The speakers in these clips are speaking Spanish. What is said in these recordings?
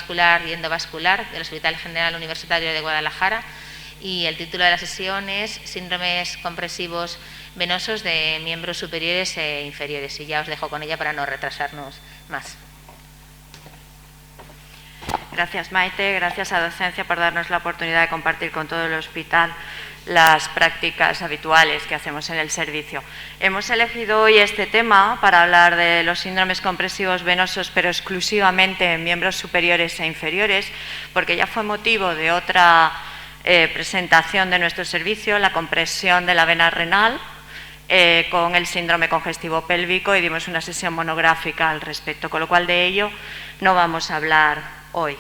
cardiovascular y endovascular del Hospital General Universitario de Guadalajara, y el título de la sesión es Síndromes compresivos venosos de miembros superiores e inferiores, y ya os dejo con ella para no retrasarnos más. Gracias, Maite. Gracias a Docencia por darnos la oportunidad de compartir con todo el hospital las prácticas habituales que hacemos en el servicio. Hemos elegido hoy este tema para hablar de los síndromes compresivos venosos, pero exclusivamente en miembros superiores e inferiores, porque ya fue motivo de otra presentación de nuestro servicio, la compresión de la vena renal con el síndrome congestivo pélvico, y dimos una sesión monográfica al respecto, con lo cual de ello no vamos a hablar hoy.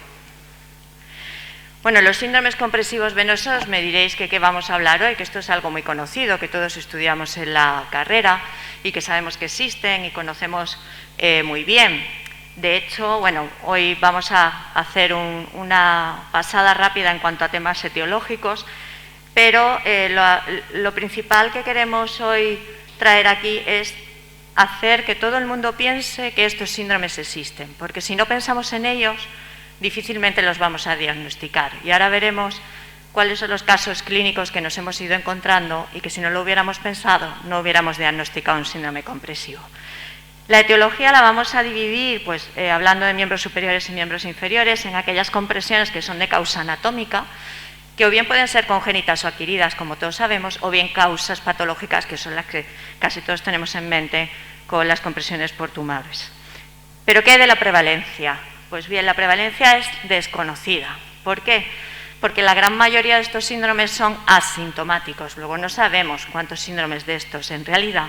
Bueno, los síndromes compresivos venosos, me diréis que qué vamos a hablar hoy, que esto es algo muy conocido, que todos estudiamos en la carrera y que sabemos que existen y conocemos muy bien. De hecho, bueno, hoy vamos a hacer una pasada rápida en cuanto a temas etiológicos, pero lo principal que queremos hoy traer aquí es hacer que todo el mundo piense que estos síndromes existen, porque si no pensamos en ellos, difícilmente los vamos a diagnosticar. Y ahora veremos cuáles son los casos clínicos que nos hemos ido encontrando y que si no lo hubiéramos pensado, no hubiéramos diagnosticado un síndrome compresivo. La etiología la vamos a dividir, pues, hablando de miembros superiores y miembros inferiores, en aquellas compresiones que son de causa anatómica, que o bien pueden ser congénitas o adquiridas, como todos sabemos, o bien causas patológicas, que son las que casi todos tenemos en mente con las compresiones por tumores. ¿Pero qué hay de la prevalencia? Pues bien, la prevalencia es desconocida. ¿Por qué? Porque la gran mayoría de estos síndromes son asintomáticos. Luego no sabemos cuántos síndromes de estos en realidad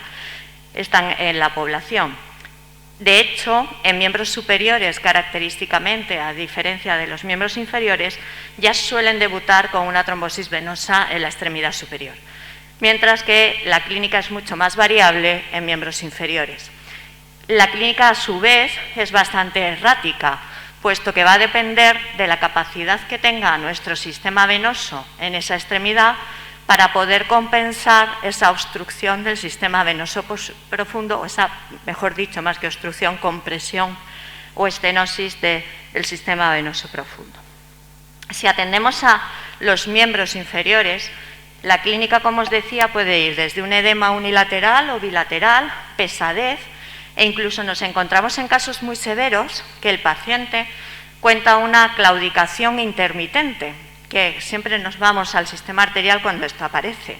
están en la población. De hecho, en miembros superiores, característicamente, a diferencia de los miembros inferiores, ya suelen debutar con una trombosis venosa en la extremidad superior, mientras que la clínica es mucho más variable en miembros inferiores. La clínica, a su vez, es bastante errática, puesto que va a depender de la capacidad que tenga nuestro sistema venoso en esa extremidad para poder compensar esa obstrucción del sistema venoso profundo, o esa, mejor dicho, más que obstrucción, compresión o estenosis del sistema venoso profundo. Si atendemos a los miembros inferiores, la clínica, como os decía, puede ir desde un edema unilateral o bilateral, pesadez, e incluso nos encontramos en casos muy severos que el paciente cuenta una claudicación intermitente, que siempre nos vamos al sistema arterial cuando esto aparece.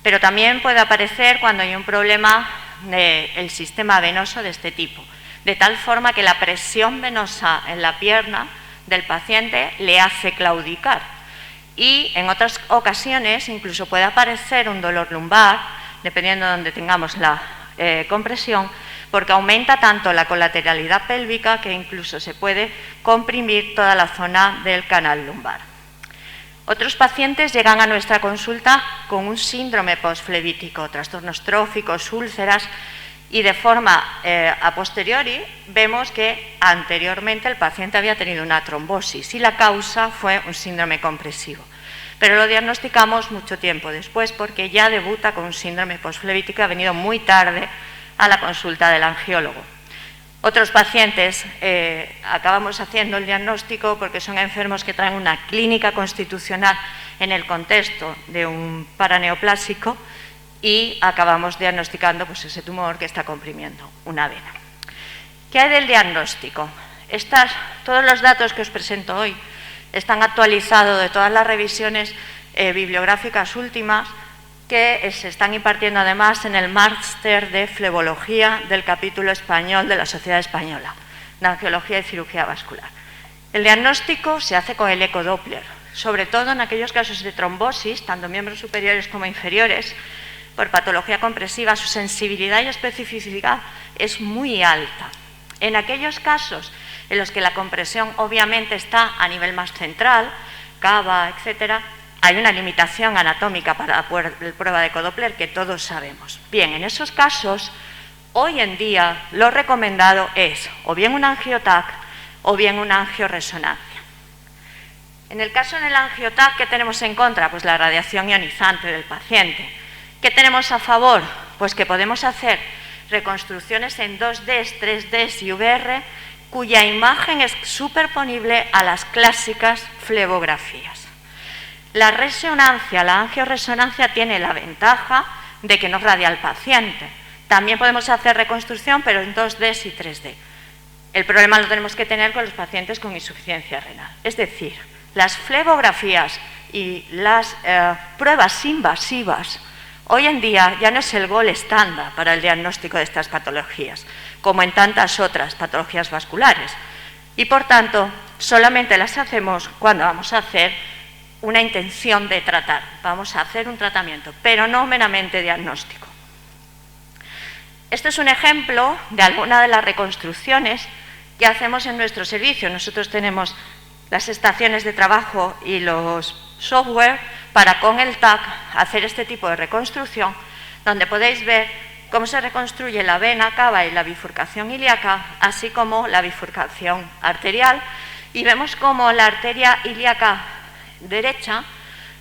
Pero también puede aparecer cuando hay un problema del sistema venoso de este tipo, de tal forma que la presión venosa en la pierna del paciente le hace claudicar. Y en otras ocasiones incluso puede aparecer un dolor lumbar, dependiendo de donde tengamos la compresión, porque aumenta tanto la colateralidad pélvica que incluso se puede comprimir toda la zona del canal lumbar. Otros pacientes llegan a nuestra consulta con un síndrome postflevítico, trastornos tróficos, úlceras, y de forma a posteriori vemos que anteriormente el paciente había tenido una trombosis y la causa fue un síndrome compresivo. Pero lo diagnosticamos mucho tiempo después porque ya debuta con un síndrome postflevítico, ha venido muy tarde a la consulta del angiólogo. Otros pacientes acabamos haciendo el diagnóstico porque son enfermos que traen una clínica constitucional en el contexto de un paraneoplásico y acabamos diagnosticando pues, ese tumor que está comprimiendo una vena. ¿Qué hay del diagnóstico? Todos los datos que os presento hoy están actualizados de todas las revisiones bibliográficas últimas que se están impartiendo además en el máster de flebología del capítulo español de la Sociedad Española de Angiología y Cirugía Vascular. El diagnóstico se hace con el ecodoppler, sobre todo en aquellos casos de trombosis, tanto miembros superiores como inferiores, por patología compresiva, su sensibilidad y especificidad es muy alta. En aquellos casos en los que la compresión obviamente está a nivel más central, cava, etcétera, hay una limitación anatómica para la prueba de ecodoppler que todos sabemos. Bien, en esos casos, hoy en día lo recomendado es o bien un angiotac o bien una angioresonancia. En el caso del angiotac, ¿qué tenemos en contra? Pues la radiación ionizante del paciente. ¿Qué tenemos a favor? Pues que podemos hacer reconstrucciones en 2D, 3D y VR cuya imagen es superponible a las clásicas flebografías. La resonancia, la angioresonancia tiene la ventaja de que no radia al paciente. También podemos hacer reconstrucción, pero en 2D y 3D. El problema lo tenemos que tener con los pacientes con insuficiencia renal. Es decir, las flebografías y las pruebas invasivas hoy en día ya no es el gol estándar para el diagnóstico de estas patologías, como en tantas otras patologías vasculares. Y, por tanto, solamente las hacemos cuando vamos a hacer una intención de tratar. Vamos a hacer un tratamiento, pero no meramente diagnóstico. Este es un ejemplo de alguna de las reconstrucciones que hacemos en nuestro servicio. Nosotros tenemos las estaciones de trabajo y los software para con el TAC hacer este tipo de reconstrucción, donde podéis ver cómo se reconstruye la vena cava y la bifurcación ilíaca, así como la bifurcación arterial, y vemos cómo la arteria ilíaca derecha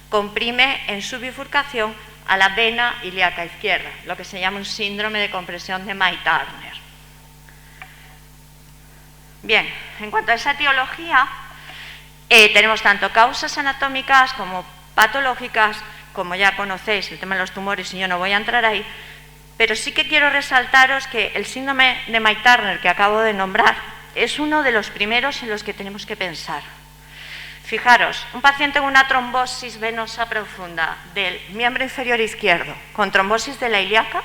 comprime en su bifurcación a la vena ilíaca izquierda, lo que se llama un síndrome de compresión de May-Turner. Bien, en cuanto a esa etiología, tenemos tanto causas anatómicas como patológicas, como ya conocéis, el tema de los tumores, y yo no voy a entrar ahí, pero sí que quiero resaltaros que el síndrome de May-Turner que acabo de nombrar es uno de los primeros en los que tenemos que pensar. Fijaros, un paciente con una trombosis venosa profunda del miembro inferior izquierdo con trombosis de la ilíaca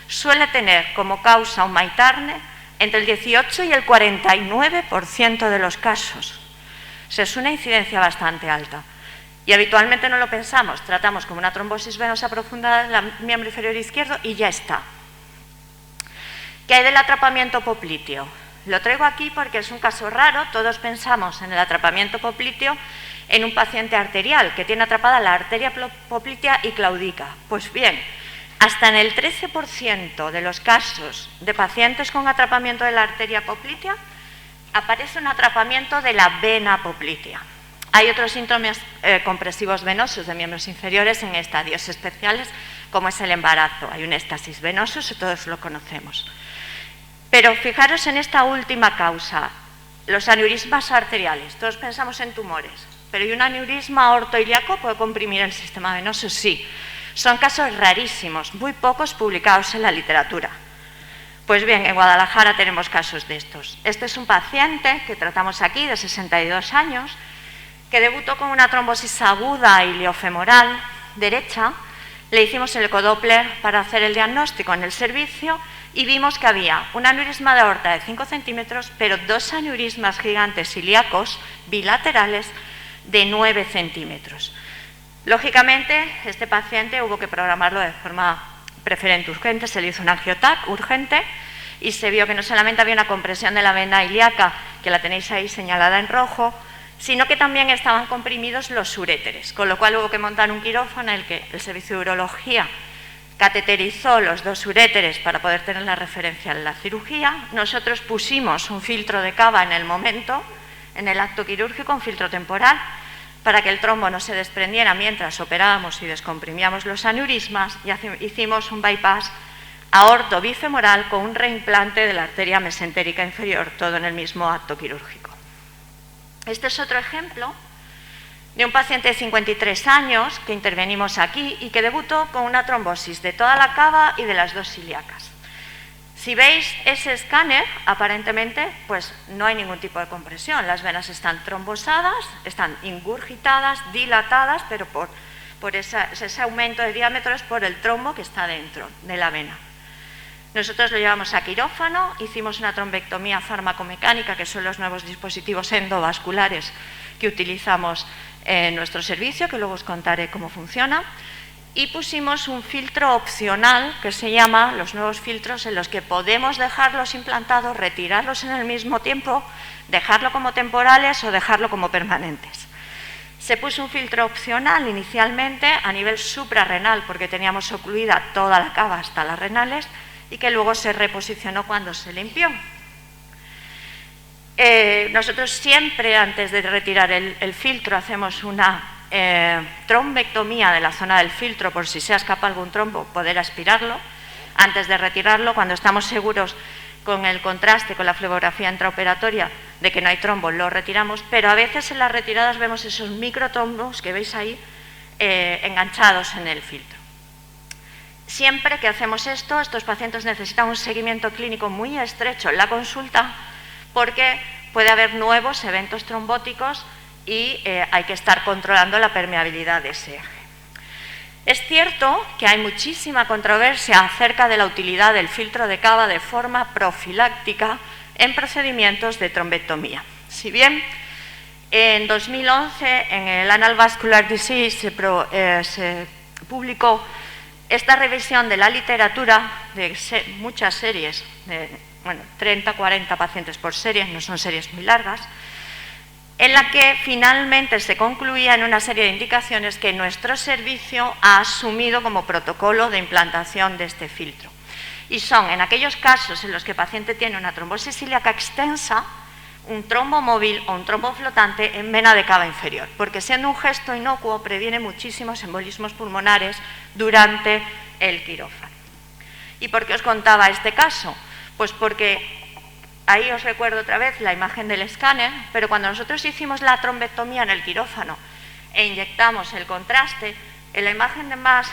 suele tener como causa un May-Turner entre el 18 y el 49% de los casos. O sea, es una incidencia bastante alta. Y habitualmente no lo pensamos, tratamos como una trombosis venosa profunda del miembro inferior izquierdo y ya está. ¿Qué hay del atrapamiento popliteo? Lo traigo aquí porque es un caso raro. Todos pensamos en el atrapamiento popliteo en un paciente arterial que tiene atrapada la arteria poplitea y claudica. Pues bien, hasta en el 13% de los casos de pacientes con atrapamiento de la arteria poplitea aparece un atrapamiento de la vena poplitea. Hay otros síntomas compresivos venosos de miembros inferiores en estadios especiales, como es el embarazo. Hay un éxtasis venoso, eso todos lo conocemos. Pero fijaros en esta última causa, los aneurismas arteriales. Todos pensamos en tumores, pero ¿y un aneurisma aortoilíaco puede comprimir el sistema venoso? Sí. Son casos rarísimos, muy pocos publicados en la literatura. Pues bien, en Guadalajara tenemos casos de estos. Este es un paciente que tratamos aquí, de 62 años, que debutó con una trombosis aguda iliofemoral derecha. Le hicimos el ecodoppler para hacer el diagnóstico en el servicio y vimos que había un aneurisma de aorta de 5 centímetros, pero 2 aneurismas gigantes ilíacos bilaterales de 9 centímetros. Lógicamente, este paciente hubo que programarlo de forma preferente urgente, se le hizo un angiotac urgente y se vio que no solamente había una compresión de la vena ilíaca, que la tenéis ahí señalada en rojo, sino que también estaban comprimidos los uréteres, con lo cual hubo que montar un quirófano en el que el servicio de urología cateterizó los 2 uréteres para poder tener la referencia en la cirugía. Nosotros pusimos un filtro de cava en el momento, en el acto quirúrgico, un filtro temporal, para que el trombo no se desprendiera mientras operábamos y descomprimíamos los aneurismas, y hicimos un bypass aorto bifemoral con un reimplante de la arteria mesentérica inferior, todo en el mismo acto quirúrgico. Este es otro ejemplo de un paciente de 53 años que intervenimos aquí y que debutó con una trombosis de toda la cava y de las 2 ilíacas. Si veis ese escáner, aparentemente, pues no hay ningún tipo de compresión. Las venas están trombosadas, están ingurgitadas, dilatadas, pero por ese aumento de diámetro es por el trombo que está dentro de la vena. Nosotros lo llevamos a quirófano, hicimos una trombectomía fármaco-mecánica, que son los nuevos dispositivos endovasculares que utilizamos en nuestro servicio, que luego os contaré cómo funciona, y pusimos un filtro opcional que se llama los nuevos filtros, en los que podemos dejarlos implantados, retirarlos en el mismo tiempo, dejarlo como temporales o dejarlo como permanentes. Se puso un filtro opcional inicialmente a nivel suprarrenal, porque teníamos ocluida toda la cava hasta las renales, y que luego se reposicionó cuando se limpió. Nosotros siempre, antes de retirar el filtro, hacemos una trombectomía de la zona del filtro, por si se escapa algún trombo, poder aspirarlo antes de retirarlo, cuando estamos seguros con el contraste con la flebografía intraoperatoria de que no hay trombo, lo retiramos, pero a veces en las retiradas vemos esos microtrombos que veis ahí enganchados en el filtro. Siempre que hacemos esto, estos pacientes necesitan un seguimiento clínico muy estrecho en la consulta porque puede haber nuevos eventos trombóticos y hay que estar controlando la permeabilidad de ese eje. Es cierto que hay muchísima controversia acerca de la utilidad del filtro de Cava de forma profiláctica en procedimientos de trombectomía. Si bien en 2011 en el Annals Vascular Disease se publicó esta revisión de la literatura de muchas series, de 30, 40 pacientes por serie, no son series muy largas, en la que finalmente se concluía en una serie de indicaciones que nuestro servicio ha asumido como protocolo de implantación de este filtro. Y son en aquellos casos en los que el paciente tiene una trombosis ilíaca extensa, un trombo móvil o un trombo flotante en vena de cava inferior, porque siendo un gesto inocuo previene muchísimos embolismos pulmonares durante el quirófano. ¿Y por qué os contaba este caso? Pues porque ahí os recuerdo otra vez la imagen del escáner, pero cuando nosotros hicimos la trombectomía en el quirófano e inyectamos el contraste, en la imagen de más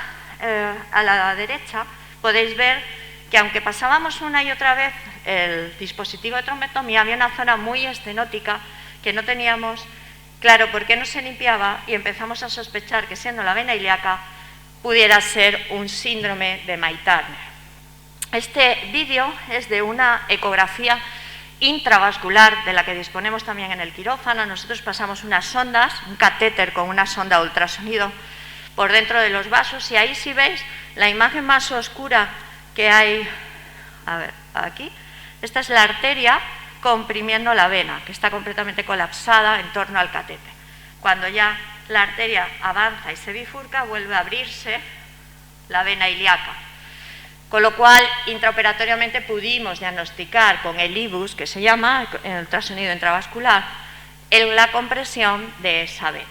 a la derecha podéis ver que aunque pasábamos una y otra vez el dispositivo de trombectomía, había una zona muy estenótica que no teníamos claro por qué no se limpiaba y empezamos a sospechar que siendo la vena ilíaca pudiera ser un síndrome de May-Turner. Este vídeo es de una ecografía intravascular de la que disponemos también en el quirófano. Nosotros pasamos unas sondas, un catéter con una sonda de ultrasonido por dentro de los vasos y ahí si veis la imagen más oscura que hay, a ver, aquí, esta es la arteria comprimiendo la vena, que está completamente colapsada en torno al catéter. Cuando ya la arteria avanza y se bifurca, vuelve a abrirse la vena ilíaca. Con lo cual, intraoperatoriamente pudimos diagnosticar con el IBUS, que se llama el ultrasonido intravascular, la compresión de esa vena.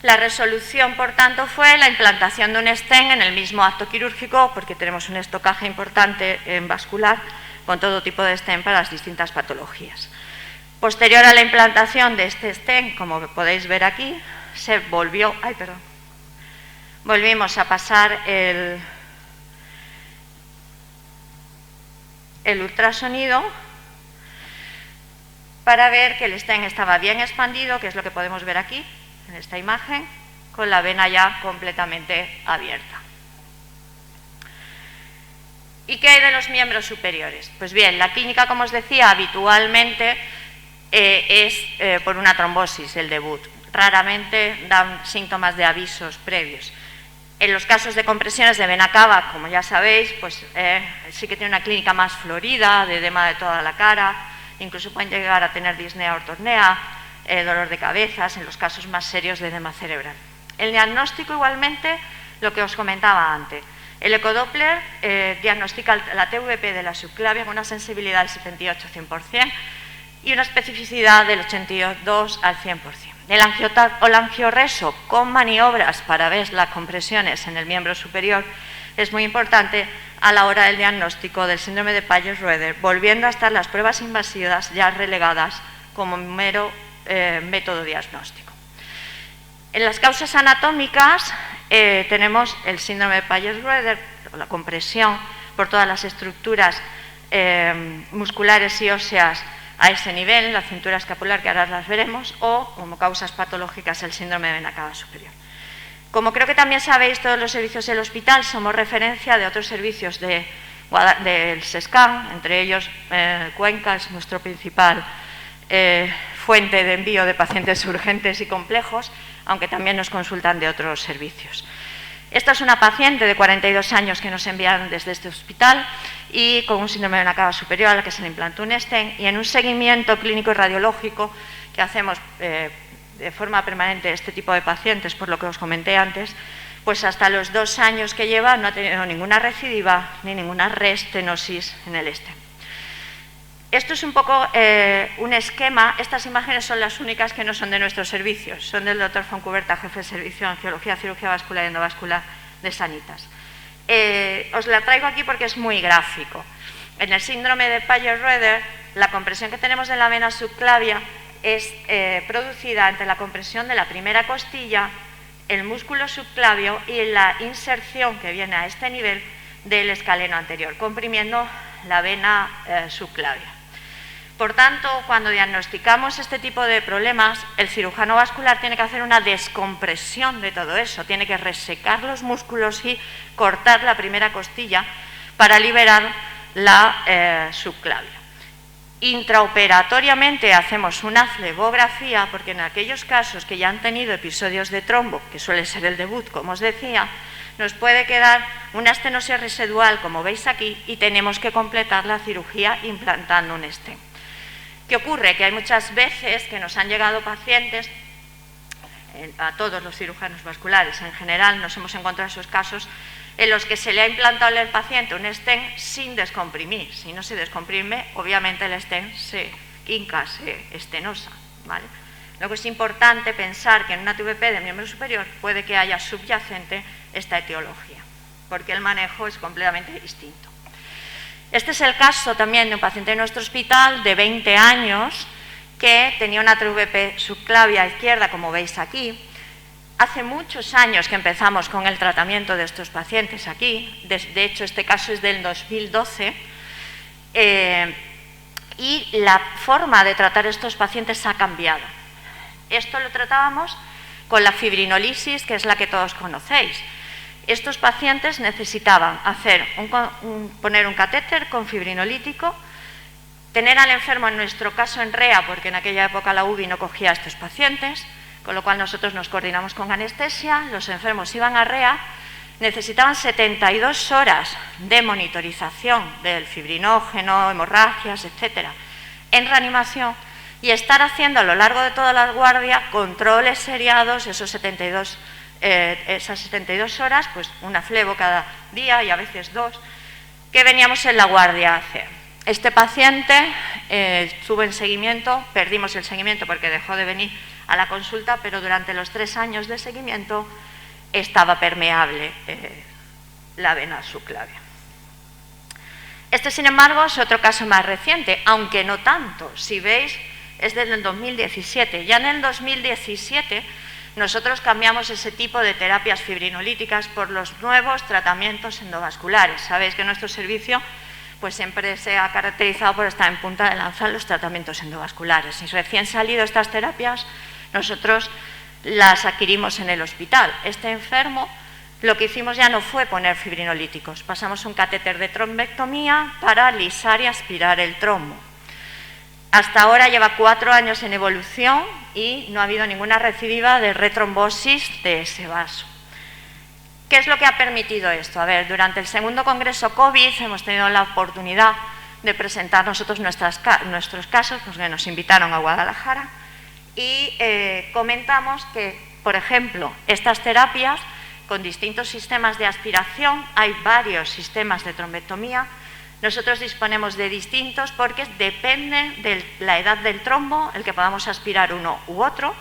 La resolución, por tanto, fue la implantación de un stent en el mismo acto quirúrgico, porque tenemos un estocaje importante en vascular con todo tipo de stent para las distintas patologías. Posterior a la implantación de este stent, como podéis ver aquí, se volvió, volvimos a pasar el ultrasonido para ver que el stent estaba bien expandido, que es lo que podemos ver aquí, en esta imagen, con la vena ya completamente abierta. ¿Y qué hay de los miembros superiores? Pues bien, la clínica, como os decía, habitualmente es por una trombosis, el debut. Raramente dan síntomas de avisos previos. En los casos de compresiones de vena cava, como ya sabéis, pues sí que tiene una clínica más florida, de edema de toda la cara, incluso pueden llegar a tener disnea ortornea, dolor de cabezas, en los casos más serios de edema cerebral. El diagnóstico igualmente, lo que os comentaba antes, el ecodoppler diagnostica la TVP de la subclavia con una sensibilidad del 78-100% y una especificidad del 82 al 100%. El angioreso con maniobras para ver las compresiones en el miembro superior es muy importante a la hora del diagnóstico del síndrome de Payes-Rueder, volviendo a estar las pruebas invasivas ya relegadas como mero método diagnóstico. En las causas anatómicas tenemos el síndrome de Payes-Rueder, la compresión por todas las estructuras musculares y óseas a ese nivel, la cintura escapular, que ahora las veremos, o como causas patológicas el síndrome de vena cava superior. Como creo que también sabéis, todos los servicios del hospital somos referencia de otros servicios del SESCAN, entre ellos Cuenca es nuestro principal fuente de envío de pacientes urgentes y complejos, aunque también nos consultan de otros servicios. Esta es una paciente de 42 años que nos envían desde este hospital y con un síndrome de vena cava superior a la que se le implantó un stent, y en un seguimiento clínico y radiológico que hacemos de forma permanente este tipo de pacientes, por lo que os comenté antes, pues hasta los 2 años que lleva no ha tenido ninguna recidiva ni ninguna restenosis en el stent. Esto es un poco un esquema. Estas imágenes son las únicas que no son de nuestros servicios, son del doctor Foncuberta, jefe de servicio de angiología, cirugía vascular y endovascular de Sanitas. Os la traigo aquí porque es muy gráfico. En el síndrome de Paget-Röder, la compresión que tenemos de la vena subclavia es producida entre la compresión de la primera costilla, el músculo subclavio y la inserción que viene a este nivel del escaleno anterior, comprimiendo la vena subclavia. Por tanto, cuando diagnosticamos este tipo de problemas, el cirujano vascular tiene que hacer una descompresión de todo eso, tiene que resecar los músculos y cortar la primera costilla para liberar la subclavia. Intraoperatoriamente hacemos una flebografía, porque en aquellos casos que ya han tenido episodios de trombo, que suele ser el debut, como os decía, nos puede quedar una estenosis residual, como veis aquí, y tenemos que completar la cirugía implantando un stent. ¿Qué ocurre? Que hay muchas veces que nos han llegado pacientes, a todos los cirujanos vasculares en general, nos hemos encontrado esos casos en los que se le ha implantado al paciente un stent sin descomprimir. Si no se descomprime, obviamente el stent se hinca, se estenosa, ¿vale? Luego es importante pensar que en una TVP de miembro superior puede que haya subyacente esta etiología, porque el manejo es completamente distinto. Este es el caso también de un paciente de nuestro hospital de 20 años que tenía una TVP subclavia izquierda, como veis aquí. Hace muchos años que empezamos con el tratamiento de estos pacientes aquí, de hecho este caso es del 2012, y la forma de tratar estos pacientes ha cambiado. Esto lo tratábamos con la fibrinolisis, que es la que todos conocéis. Estos pacientes necesitaban poner un catéter con fibrinolítico, tener al enfermo, en nuestro caso en REA, porque en aquella época la UBI no cogía a estos pacientes, con lo cual nosotros nos coordinamos con anestesia, los enfermos iban a REA, necesitaban 72 horas de monitorización del fibrinógeno, hemorragias, etcétera, en reanimación, y estar haciendo a lo largo de toda la guardia controles seriados, esas 72 horas, pues una flebo cada día y a veces 2, que veníamos en la guardia a hacer. Este paciente estuvo en seguimiento, perdimos el seguimiento porque dejó de venir a la consulta, pero durante los 3 años de seguimiento estaba permeable la vena subclavia. Este, sin embargo, es otro caso más reciente, aunque no tanto. Si veis, es desde el 2017. Ya en el 2017 nosotros cambiamos ese tipo de terapias fibrinolíticas por los nuevos tratamientos endovasculares. Sabéis que nuestro servicio pues siempre se ha caracterizado por estar en punta de lanza en los tratamientos endovasculares. Y recién salido estas terapias, nosotros las adquirimos en el hospital. Este enfermo, lo que hicimos ya no fue poner fibrinolíticos, pasamos un catéter de trombectomía para alisar y aspirar el trombo. Hasta ahora lleva 4 años en evolución y no ha habido ninguna recidiva de retrombosis de ese vaso. ¿Qué es lo que ha permitido esto? A ver, durante el segundo congreso COVID hemos tenido la oportunidad de presentar nosotros nuestros casos, porque nos invitaron a Guadalajara, y comentamos que, por ejemplo, estas terapias con distintos sistemas de aspiración, hay varios sistemas de trombectomía, nosotros disponemos de distintos porque depende de la edad del trombo, el que podamos aspirar uno u otro,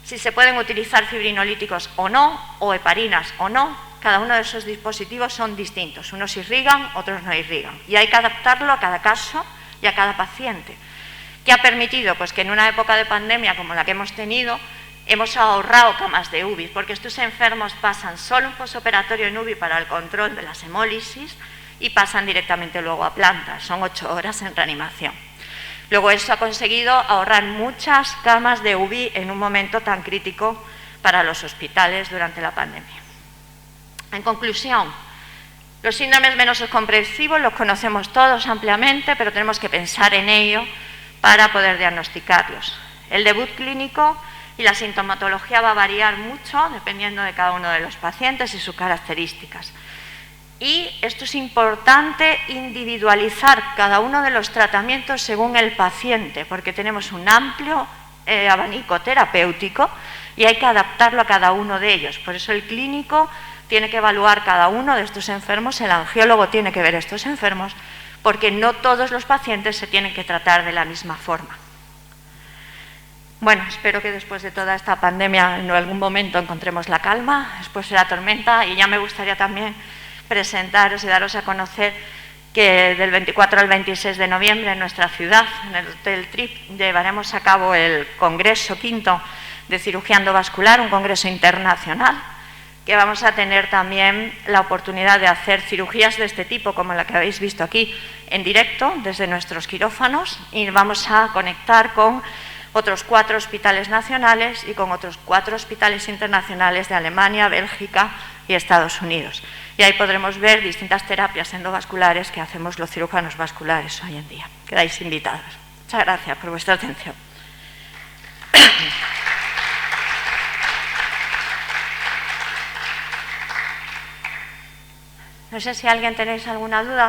si se pueden utilizar fibrinolíticos o no, o heparinas o no. Cada uno de esos dispositivos son distintos, unos irrigan, otros no irrigan, y hay que adaptarlo a cada caso y a cada paciente. ¿Qué ha permitido? Pues que en una época de pandemia como la que hemos tenido, hemos ahorrado camas de UBI, porque estos enfermos pasan solo un posoperatorio en UBI para el control de las hemólisis y pasan directamente luego a planta, son 8 horas en reanimación. Luego eso ha conseguido ahorrar muchas camas de UBI en un momento tan crítico para los hospitales durante la pandemia. En conclusión, los síndromes venosos comprensivos los conocemos todos ampliamente, pero tenemos que pensar en ello para poder diagnosticarlos. El debut clínico y la sintomatología va a variar mucho dependiendo de cada uno de los pacientes y sus características. Y esto es importante, individualizar cada uno de los tratamientos según el paciente, porque tenemos un amplio abanico terapéutico y hay que adaptarlo a cada uno de ellos. Por eso el clínico tiene que evaluar cada uno de estos enfermos, el angiólogo tiene que ver estos enfermos, porque no todos los pacientes se tienen que tratar de la misma forma. Bueno, espero que después de toda esta pandemia en algún momento encontremos la calma después de la tormenta, y ya me gustaría también presentaros y daros a conocer que del 24 al 26 de noviembre en nuestra ciudad, en el Hotel Trip, llevaremos a cabo el Congreso V de Cirugía Endovascular, un congreso internacional, que vamos a tener también la oportunidad de hacer cirugías de este tipo, como la que habéis visto aquí, en directo, desde nuestros quirófanos, y vamos a conectar con otros 4 hospitales nacionales y con otros 4 hospitales internacionales de Alemania, Bélgica y Estados Unidos. Y ahí podremos ver distintas terapias endovasculares que hacemos los cirujanos vasculares hoy en día. Quedáis invitados. Muchas gracias por vuestra atención. No sé si alguien tenéis alguna duda.